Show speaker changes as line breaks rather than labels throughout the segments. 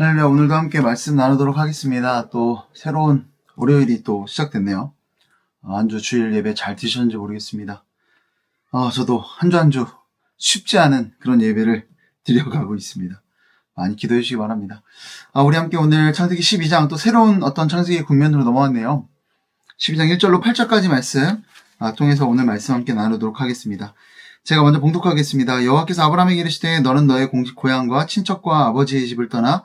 할렐루야, 오늘도 함께 말씀 나누도록 하겠습니다. 또 새로운 월요일이 또 시작됐네요. 한 주 주일 예배 잘 드셨는지 모르겠습니다. 저도 한 주 쉽지 않은 그런 예배를 드려가고 있습니다. 많이 기도해 주시기 바랍니다. 우리 함께 오늘 창세기 12장 또 새로운 어떤 창세기 국면으로 넘어왔네요. 12장 1절로 8절까지 말씀 통해서 오늘 말씀 함께 나누도록 하겠습니다. 제가 먼저 봉독하겠습니다. 여호와께서 아브라함에게 이르시되 너는 너의 공식 고향과 친척과 아버지의 집을 떠나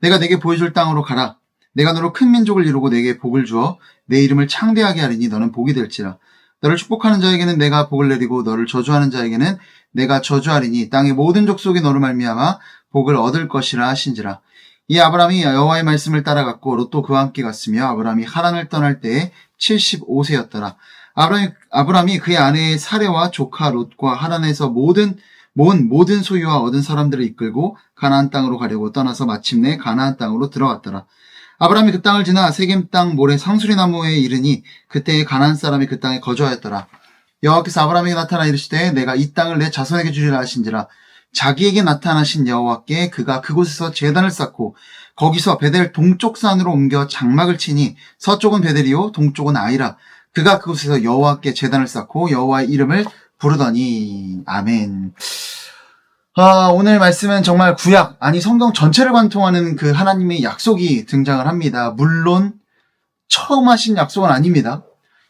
내가 내게 보여줄 땅으로 가라. 내가 너로 큰 민족을 이루고 내게 복을 주어 내 이름을 창대하게 하리니 너는 복이 될지라. 너를 축복하는 자에게는 내가 복을 내리고 너를 저주하는 자에게는 내가 저주하리니 땅의 모든 족속이 너로 말미암아 복을 얻을 것이라 하신지라. 이 아브라함이 여호와의 말씀을 따라갔고 롯도 그와 함께 갔으며 아브라함이 하란을 떠날 때에 75세였더라. 아브라함이 그의 아내의 사레와 조카 롯과 하란에서 모든 소유와 얻은 사람들을 이끌고 가나안 땅으로 가려고 떠나서 마침내 가나안 땅으로 들어갔더라. 아브라함이 그 땅을 지나 세겜 땅 모래 상수리 나무에 이르니 그때에 가나안 사람이 그 땅에 거주하였더라. 여호와께서 아브라함에게 나타나 이르시되 내가 이 땅을 내 자손에게 주리라 하신지라. 자기에게 나타나신 여호와께 그가 그곳에서 제단을 쌓고 거기서 베델 동쪽 산으로 옮겨 장막을 치니 서쪽은 베델이요 동쪽은 아이라. 그가 그곳에서 여호와께 제단을 쌓고 여호와의 이름을 부르더니. 아멘. 오늘 말씀은 정말 구약, 성경 전체를 관통하는 그 하나님의 약속이 등장을 합니다. 물론 처음 하신 약속은 아닙니다.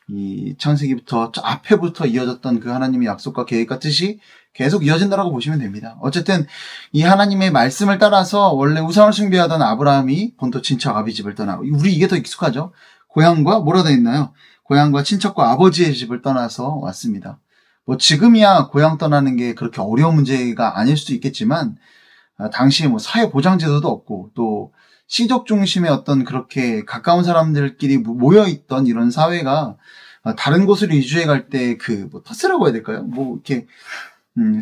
이 창세기부터 앞에부터 이어졌던 그 하나님의 약속과 계획과 뜻이 계속 이어진다라고 보시면 됩니다. 어쨌든 이 하나님의 말씀을 따라서 원래 우상을 숭배하던 아브라함이 본토 친척 아비 집을 떠나, 우리 이게 더 익숙하죠. 고향과 뭐라 되어 있나요? 고향과 친척과 아버지의 집을 떠나서 왔습니다. 지금이야 고향 떠나는 게 그렇게 어려운 문제가 아닐 수도 있겠지만, 당시에 사회보장제도도 없고, 또 시족 중심의 어떤 그렇게 가까운 사람들끼리 모여있던 이런 사회가, 다른 곳으로 이주해 갈 때 터스라고 해야 될까요? 이렇게,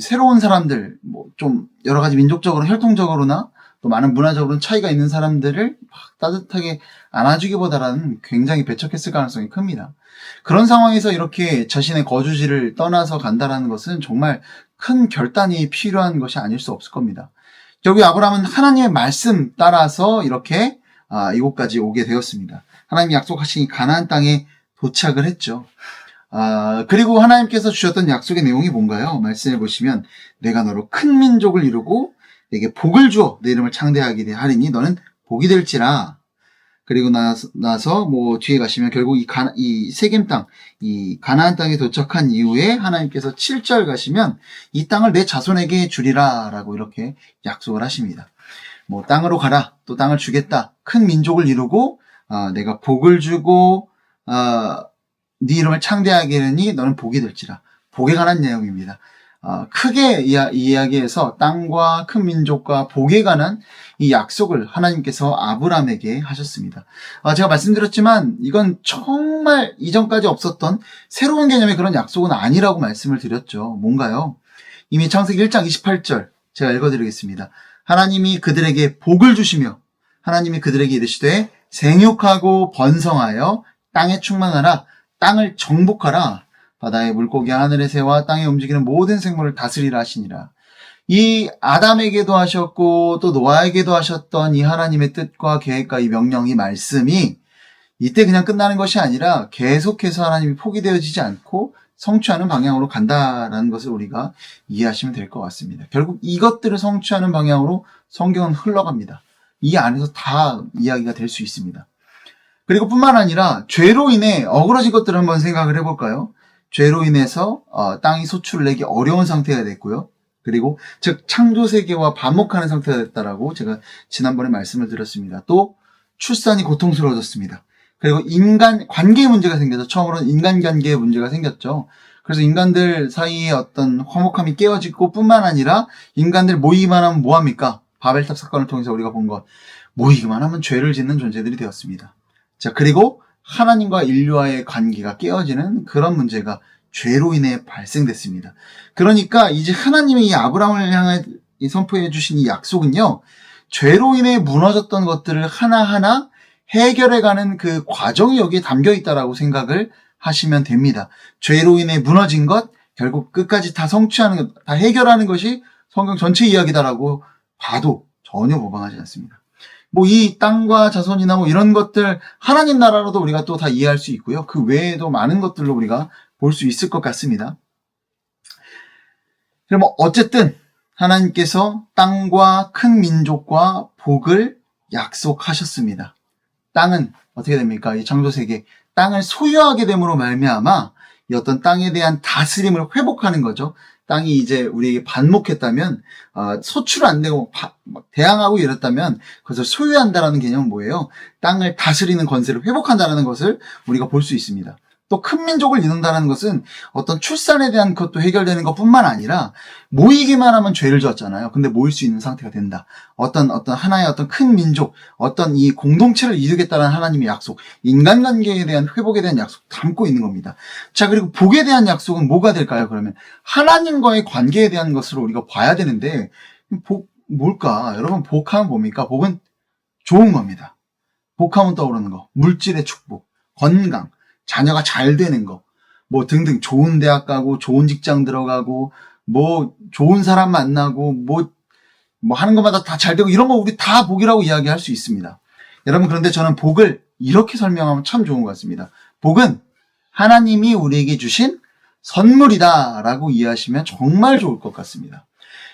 새로운 사람들, 좀 여러 가지 민족적으로, 혈통적으로나 또 많은 문화적으로는 차이가 있는 사람들을 막 따뜻하게 안아주기보다는 굉장히 배척했을 가능성이 큽니다. 그런 상황에서 이렇게 자신의 거주지를 떠나서 간다라는 것은 정말 큰 결단이 필요한 것이 아닐 수 없을 겁니다. 결국 아브라함은 하나님의 말씀 따라서 이렇게 이곳까지 오게 되었습니다. 하나님이 약속하신 가나안 땅에 도착을 했죠. 그리고 하나님께서 주셨던 약속의 내용이 뭔가요? 말씀해 보시면 내가 너로 큰 민족을 이루고 내게 복을 주어 내 이름을 창대하게 하리니 너는 복이 될지라. 그리고 나서 뒤에 가시면 결국 이 세겜 땅, 이 가나안 땅에 도착한 이후에 하나님께서 7절 가시면 이 땅을 내 자손에게 주리라 라고 이렇게 약속을 하십니다. 땅으로 가라, 또 땅을 주겠다, 큰 민족을 이루고 내가 복을 주고 네 이름을 창대하게 하니 너는 복이 될지라. 복에 관한 내용입니다. 크게 이야기해서 땅과 큰 민족과 복에 관한 이 약속을 하나님께서 아브라함에게 하셨습니다. 제가 말씀드렸지만 이건 정말 이전까지 없었던 새로운 개념의 그런 약속은 아니라고 말씀을 드렸죠. 뭔가요? 이미 창세기 1장 28절 제가 읽어드리겠습니다. 하나님이 그들에게 복을 주시며 하나님이 그들에게 이르시되 생육하고 번성하여 땅에 충만하라, 땅을 정복하라, 바다의 물고기와 하늘의 새와 땅에 움직이는 모든 생물을 다스리라 하시니라. 이 아담에게도 하셨고 또 노아에게도 하셨던 이 하나님의 뜻과 계획과 이 명령, 이 말씀이 이때 그냥 끝나는 것이 아니라 계속해서 하나님이 포기되어지지 않고 성취하는 방향으로 간다라는 것을 우리가 이해하시면 될 것 같습니다. 결국 이것들을 성취하는 방향으로 성경은 흘러갑니다. 이 안에서 다 이야기가 될 수 있습니다. 그리고 뿐만 아니라 죄로 인해 어그러진 것들을 한번 생각을 해볼까요? 죄로 인해서 땅이 소출을 내기 어려운 상태가 됐고요. 그리고 즉 창조세계와 반목하는 상태가 됐다라고 제가 지난번에 말씀을 드렸습니다. 또 출산이 고통스러워졌습니다. 그리고 인간 관계의 문제가 생겨서 처음으로는 인간관계의 문제가 생겼죠. 그래서 인간들 사이에 어떤 화목함이 깨어지고 뿐만 아니라 인간들 모이기만 하면 뭐합니까? 바벨탑 사건을 통해서 우리가 본 것, 모이기만 하면 죄를 짓는 존재들이 되었습니다. 자, 그리고 하나님과 인류와의 관계가 깨어지는 그런 문제가 죄로 인해 발생됐습니다. 그러니까 이제 하나님이 이 아브라함을 향해 선포해 주신 이 약속은요, 죄로 인해 무너졌던 것들을 하나하나 해결해가는 그 과정이 여기에 담겨 있다라고 생각을 하시면 됩니다. 죄로 인해 무너진 것, 결국 끝까지 다 성취하는 것, 다 해결하는 것이 성경 전체 이야기다라고 봐도 전혀 무방하지 않습니다. 뭐 이 땅과 자손이나 뭐 이런 것들 하나님 나라로도 우리가 또 다 이해할 수 있고요. 그 외에도 많은 것들로 우리가 볼 수 있을 것 같습니다. 그럼 어쨌든 하나님께서 땅과 큰 민족과 복을 약속하셨습니다. 땅은 어떻게 됩니까? 이 창조세계 땅을 소유하게 됨으로 말미암아 이 어떤 땅에 대한 다스림을 회복하는 거죠. 땅이 이제 우리에게 반목했다면 소출 안 되고 대항하고 이랬다면 그것을 소유한다라는 개념은 뭐예요? 땅을 다스리는 권세를 회복한다는 것을 우리가 볼 수 있습니다. 또 큰 민족을 이룬다는 것은 어떤 출산에 대한 것도 해결되는 것뿐만 아니라 모이기만 하면 죄를 졌잖아요. 근데 모일 수 있는 상태가 된다. 어떤 하나의 어떤 큰 민족, 어떤 이 공동체를 이루겠다는 하나님의 약속, 인간관계에 대한 회복에 대한 약속 담고 있는 겁니다. 자, 그리고 복에 대한 약속은 뭐가 될까요? 그러면 하나님과의 관계에 대한 것으로 우리가 봐야 되는데 복 뭘까? 여러분 복하면 뭡니까? 복은 좋은 겁니다. 복하면 떠오르는 거, 물질의 축복, 건강, 자녀가 잘 되는 거, 뭐 등등 좋은 대학 가고 좋은 직장 들어가고 뭐 좋은 사람 만나고 뭐 하는 것마다 다 잘 되고 이런 거 우리 다 복이라고 이야기할 수 있습니다. 여러분 그런데 저는 복을 이렇게 설명하면 참 좋은 것 같습니다. 복은 하나님이 우리에게 주신 선물이다라고 이해하시면 정말 좋을 것 같습니다.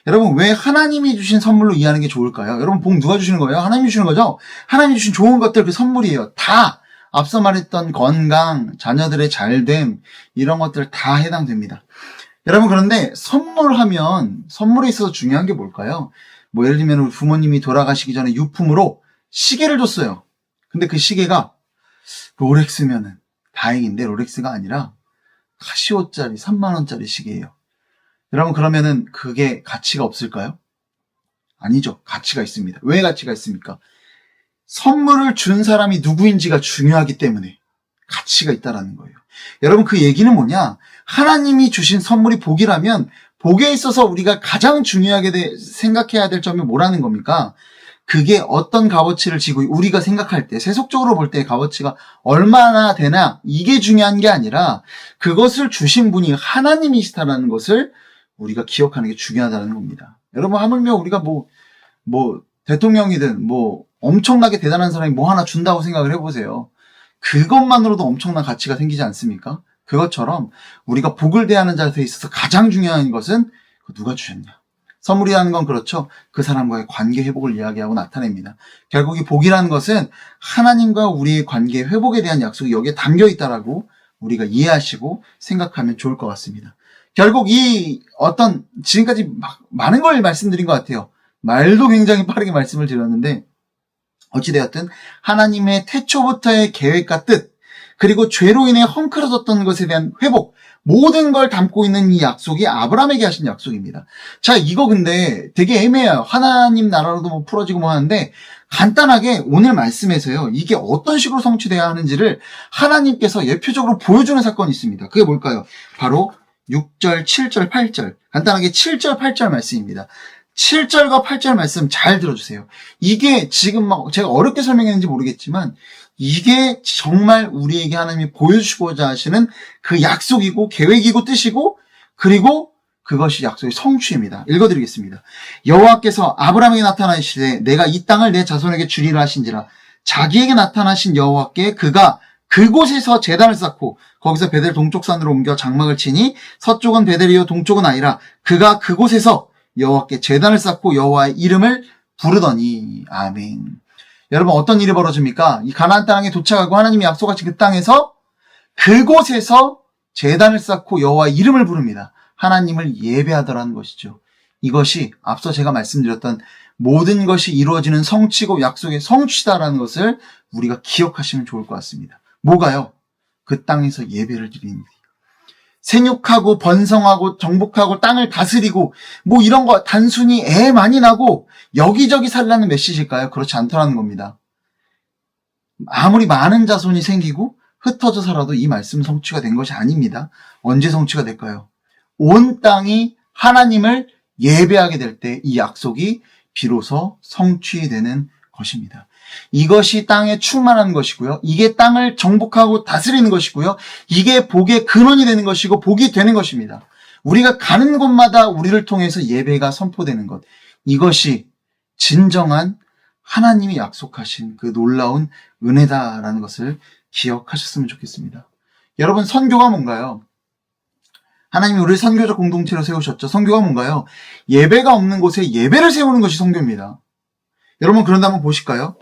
여러분 왜 하나님이 주신 선물로 이해하는 게 좋을까요? 여러분 복 누가 주시는 거예요? 하나님이 주시는 거죠? 하나님이 주신 좋은 것들 그 선물이에요. 다 앞서 말했던 건강, 자녀들의 잘됨 이런 것들 다 해당됩니다. 여러분 그런데 선물하면 선물에 있어서 중요한 게 뭘까요? 뭐 예를 들면 우리 부모님이 돌아가시기 전에 유품으로 시계를 줬어요. 근데 그 시계가 롤렉스면은 다행인데 롤렉스가 아니라 카시오짜리 3만 원짜리 시계예요. 여러분 그러면은 그게 가치가 없을까요? 아니죠. 가치가 있습니다. 왜 가치가 있습니까? 선물을 준 사람이 누구인지가 중요하기 때문에 가치가 있다라는 거예요. 여러분 그 얘기는 뭐냐? 하나님이 주신 선물이 복이라면 복에 있어서 우리가 가장 중요하게 생각해야 될 점이 뭐라는 겁니까? 그게 어떤 값어치를 지고 우리가 생각할 때 세속적으로 볼 때 값어치가 얼마나 되나 이게 중요한 게 아니라 그것을 주신 분이 하나님이시다라는 것을 우리가 기억하는 게 중요하다는 겁니다. 여러분 하물며 우리가 뭐 대통령이든 엄청나게 대단한 사람이 뭐 하나 준다고 생각을 해보세요. 그것만으로도 엄청난 가치가 생기지 않습니까? 그것처럼 우리가 복을 대하는 자세에 있어서 가장 중요한 것은 누가 주셨냐. 선물이라는 건 그렇죠. 그 사람과의 관계 회복을 이야기하고 나타냅니다. 결국 이 복이라는 것은 하나님과 우리의 관계 회복에 대한 약속이 여기에 담겨 있다라고 우리가 이해하시고 생각하면 좋을 것 같습니다. 결국 지금까지 많은 걸 말씀드린 것 같아요. 말도 굉장히 빠르게 말씀을 드렸는데 어찌되었든 하나님의 태초부터의 계획과 뜻 그리고 죄로 인해 헝클어졌던 것에 대한 회복 모든 걸 담고 있는 이 약속이 아브라함에게 하신 약속입니다. 자 이거 근데 되게 애매해요. 하나님 나라로도 풀어지고 하는데 간단하게 오늘 말씀에서요. 이게 어떤 식으로 성취돼야 하는지를 하나님께서 예표적으로 보여주는 사건이 있습니다. 그게 뭘까요? 바로 6절, 7절, 8절 간단하게 7절, 8절 말씀입니다. 7절과 8절 말씀 잘 들어주세요. 이게 지금 제가 어렵게 설명했는지 모르겠지만 이게 정말 우리에게 하나님이 보여주시고자 하시는 그 약속이고 계획이고 뜻이고 그리고 그것이 약속의 성취입니다. 읽어드리겠습니다. 여호와께서 아브라함에게 나타나시되 내가 이 땅을 내 자손에게 주리라 하신지라 자기에게 나타나신 여호와께 그가 그곳에서 제단을 쌓고 거기서 베델 동쪽 산으로 옮겨 장막을 치니 서쪽은 베델이요 동쪽은 아니라 그가 그곳에서 여호와께 제단을 쌓고 여호와의 이름을 부르더니 아멘. 여러분 어떤 일이 벌어집니까? 이 가나안 땅에 도착하고 하나님이 약속하신 그 땅에서 그곳에서 제단을 쌓고 여호와의 이름을 부릅니다. 하나님을 예배하더라는 것이죠. 이것이 앞서 제가 말씀드렸던 모든 것이 이루어지는 성취고 약속의 성취다라는 것을 우리가 기억하시면 좋을 것 같습니다. 뭐가요? 그 땅에서 예배를 드리는 일. 생육하고 번성하고 정복하고 땅을 다스리고 이런 거 단순히 애 많이 나고 여기저기 살라는 메시지일까요? 그렇지 않더라는 겁니다. 아무리 많은 자손이 생기고 흩어져 살아도 이 말씀 성취가 된 것이 아닙니다. 언제 성취가 될까요? 온 땅이 하나님을 예배하게 될 때 이 약속이 비로소 성취되는 것입니다. 이것이 땅에 충만한 것이고요. 이게 땅을 정복하고 다스리는 것이고요. 이게 복의 근원이 되는 것이고 복이 되는 것입니다. 우리가 가는 곳마다 우리를 통해서 예배가 선포되는 것. 이것이 진정한 하나님이 약속하신 그 놀라운 은혜다라는 것을 기억하셨으면 좋겠습니다. 여러분, 선교가 뭔가요? 하나님이 우리를 선교적 공동체로 세우셨죠. 선교가 뭔가요? 예배가 없는 곳에 예배를 세우는 것이 선교입니다. 여러분, 그런데 한번 보실까요?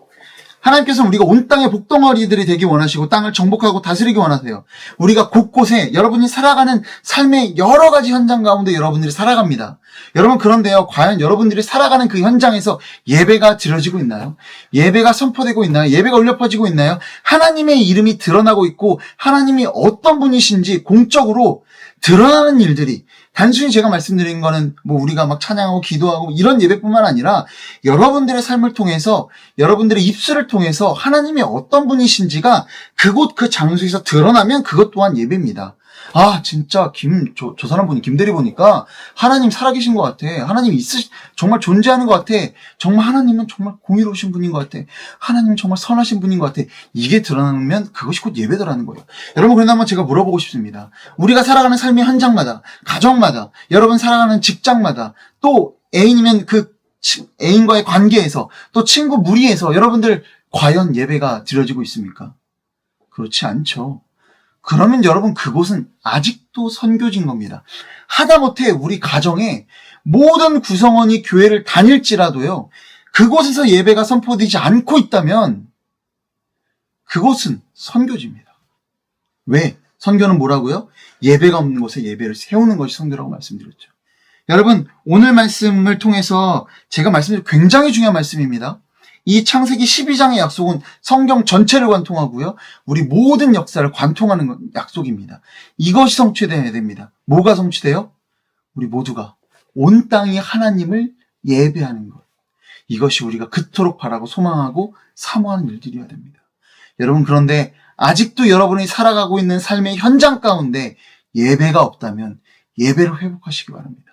하나님께서는 우리가 온 땅의 복덩어리들이 되기 원하시고 땅을 정복하고 다스리기 원하세요. 우리가 곳곳에 여러분이 살아가는 삶의 여러 가지 현장 가운데 여러분들이 살아갑니다. 여러분, 그런데요, 과연 여러분들이 살아가는 그 현장에서 예배가 드려지고 있나요? 예배가 선포되고 있나요? 예배가 울려 퍼지고 있나요? 하나님의 이름이 드러나고 있고 하나님이 어떤 분이신지 공적으로 드러나는 일들이, 단순히 제가 말씀드린 거는 뭐 우리가 막 찬양하고 기도하고 이런 예배뿐만 아니라 여러분들의 삶을 통해서, 여러분들의 입술을 통해서 하나님이 어떤 분이신지가 그곳 그 장소에서 드러나면 그것 또한 예배입니다. 아, 진짜 저 사람 보니 김대리 보니까 하나님 살아계신 것 같아. 하나님 정말 존재하는 것 같아. 정말 하나님은 정말 공의로우신 분인 것 같아. 하나님은 정말 선하신 분인 것 같아. 이게 드러나면 그것이 곧 예배더라는 거예요. 여러분, 그런데 한번 제가 물어보고 싶습니다. 우리가 살아가는 삶의 현장마다, 가정마다, 여러분 살아가는 직장마다, 또 애인이면 그 애인과의 관계에서, 또 친구 무리에서 여러분들 과연 예배가 드려지고 있습니까? 그렇지 않죠. 그러면 여러분, 그곳은 아직도 선교지인 겁니다. 하다못해 우리 가정에 모든 구성원이 교회를 다닐지라도요, 그곳에서 예배가 선포되지 않고 있다면 그곳은 선교지입니다. 왜? 선교는 뭐라고요? 예배가 없는 곳에 예배를 세우는 것이 선교라고 말씀드렸죠. 여러분, 오늘 말씀을 통해서 제가 말씀드린 굉장히 중요한 말씀입니다. 이 창세기 12장의 약속은 성경 전체를 관통하고요, 우리 모든 역사를 관통하는 약속입니다. 이것이 성취되어야 됩니다. 뭐가 성취돼요? 우리 모두가 온 땅이 하나님을 예배하는 것. 이것이 우리가 그토록 바라고 소망하고 사모하는 일들이어야 됩니다. 여러분, 그런데 아직도 여러분이 살아가고 있는 삶의 현장 가운데 예배가 없다면 예배를 회복하시기 바랍니다.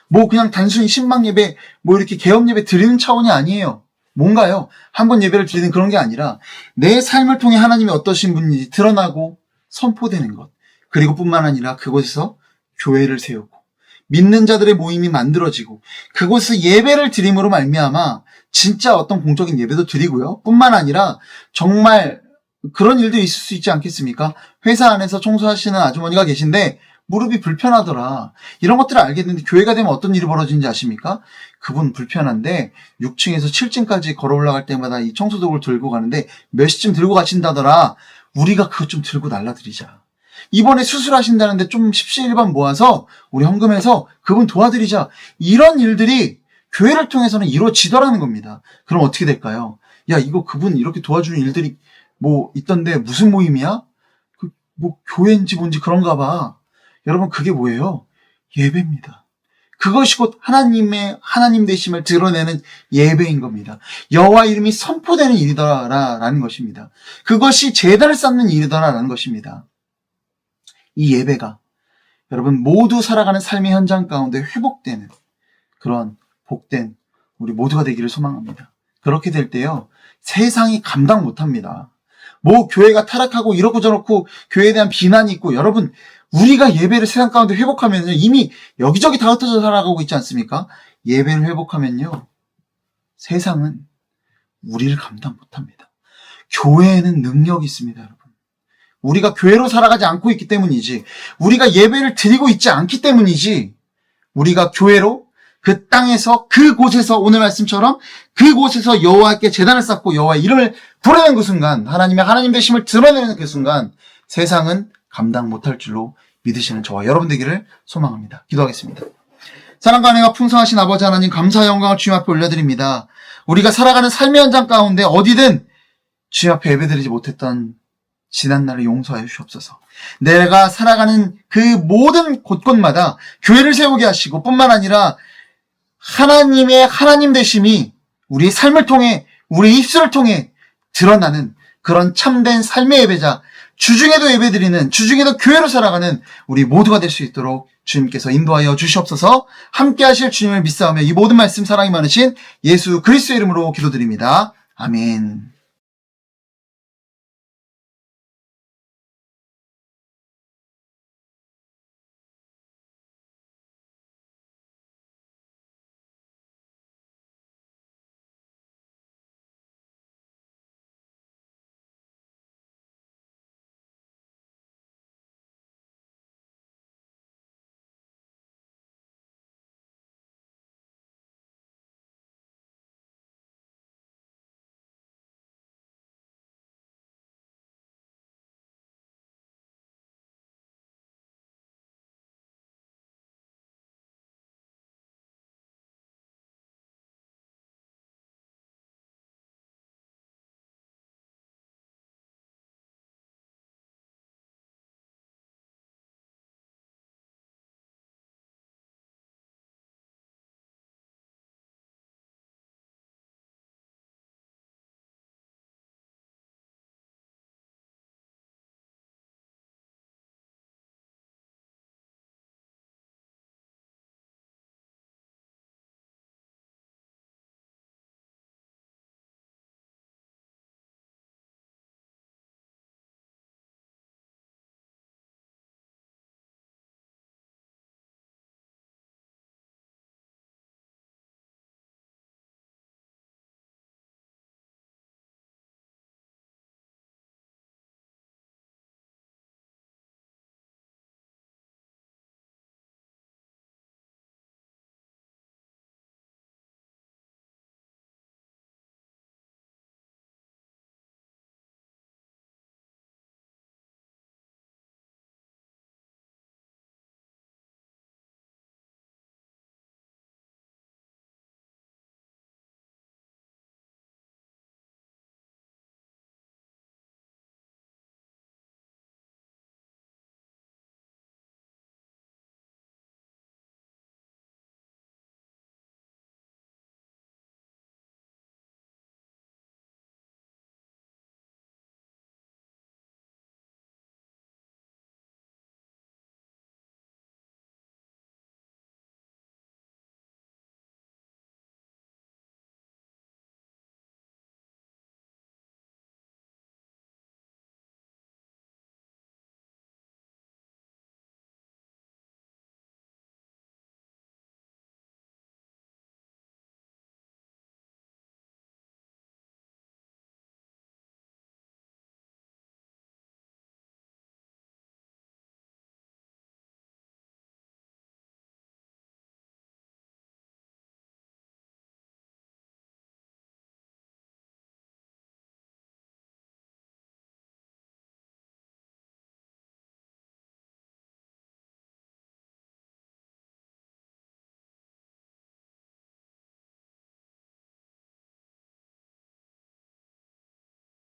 뭐 그냥 단순히 신방 예배, 뭐 이렇게 개업 예배 드리는 차원이 아니에요. 뭔가요? 한번 예배를 드리는 그런 게 아니라 내 삶을 통해 하나님이 어떠신 분인지 드러나고 선포되는 것. 그리고 뿐만 아니라 그곳에서 교회를 세우고 믿는 자들의 모임이 만들어지고 그곳에서 예배를 드림으로 말미암아 진짜 어떤 공적인 예배도 드리고요. 뿐만 아니라 정말 그런 일도 있을 수 있지 않겠습니까? 회사 안에서 청소하시는 아주머니가 계신데 무릎이 불편하더라. 이런 것들을 알겠는데 교회가 되면 어떤 일이 벌어지는지 아십니까? 그분 불편한데 6층에서 7층까지 걸어 올라갈 때마다 이 청소도구를 들고 가는데 몇 시쯤 들고 가신다더라. 우리가 그것 좀 들고 날라드리자. 이번에 수술하신다는데 좀 십시일반 모아서 우리 헌금해서 그분 도와드리자. 이런 일들이 교회를 통해서는 이루어지더라는 겁니다. 그럼 어떻게 될까요? 야, 이거 그분 이렇게 도와주는 일들이 뭐 있던데 무슨 모임이야? 뭐 교회인지 뭔지 그런가 봐. 여러분, 그게 뭐예요? 예배입니다. 그것이 곧 하나님 되심을 드러내는 예배인 겁니다. 여호와 이름이 선포되는 일이더라라는 것입니다. 그것이 제단을 쌓는 일이더라라는 것입니다. 이 예배가 여러분 모두 살아가는 삶의 현장 가운데 회복되는 그런 복된 우리 모두가 되기를 소망합니다. 그렇게 될 때요, 세상이 감당 못합니다. 뭐 교회가 타락하고 이렇고 저렇고 교회에 대한 비난이 있고, 여러분 우리가 예배를 세상 가운데 회복하면요, 이미 여기저기 다 흩어져 살아가고 있지 않습니까? 예배를 회복하면요, 세상은 우리를 감당 못합니다. 교회에는 능력이 있습니다, 여러분. 우리가 교회로 살아가지 않고 있기 때문이지, 우리가 예배를 드리고 있지 않기 때문이지, 우리가 교회로 그 땅에서 그곳에서 오늘 말씀처럼 그곳에서 여호와께 제단을 쌓고 여호와의 이름을 부르는 그 순간, 하나님 되심을 드러내는 그 순간 세상은 감당 못할 줄로 믿으시는 저와 여러분 되기를 소망합니다. 기도하겠습니다. 사랑과 은혜가 풍성하신 아버지 하나님, 감사와 영광을 주님 앞에 올려드립니다. 우리가 살아가는 삶의 현장 가운데 어디든 주님 앞에 예배드리지 못했던 지난날을 용서하여 주옵소서. 내가 살아가는 그 모든 곳곳마다 교회를 세우게 하시고, 뿐만 아니라 하나님의 하나님 되심이 우리의 삶을 통해, 우리의 입술을 통해 드러나는 그런 참된 삶의 예배자, 주중에도 예배드리는, 주중에도 교회로 살아가는 우리 모두가 될 수 있도록 주님께서 인도하여 주시옵소서. 함께 하실 주님을 믿사오며 이 모든 말씀 사랑이 많으신 예수 그리스도의 이름으로 기도드립니다. 아멘.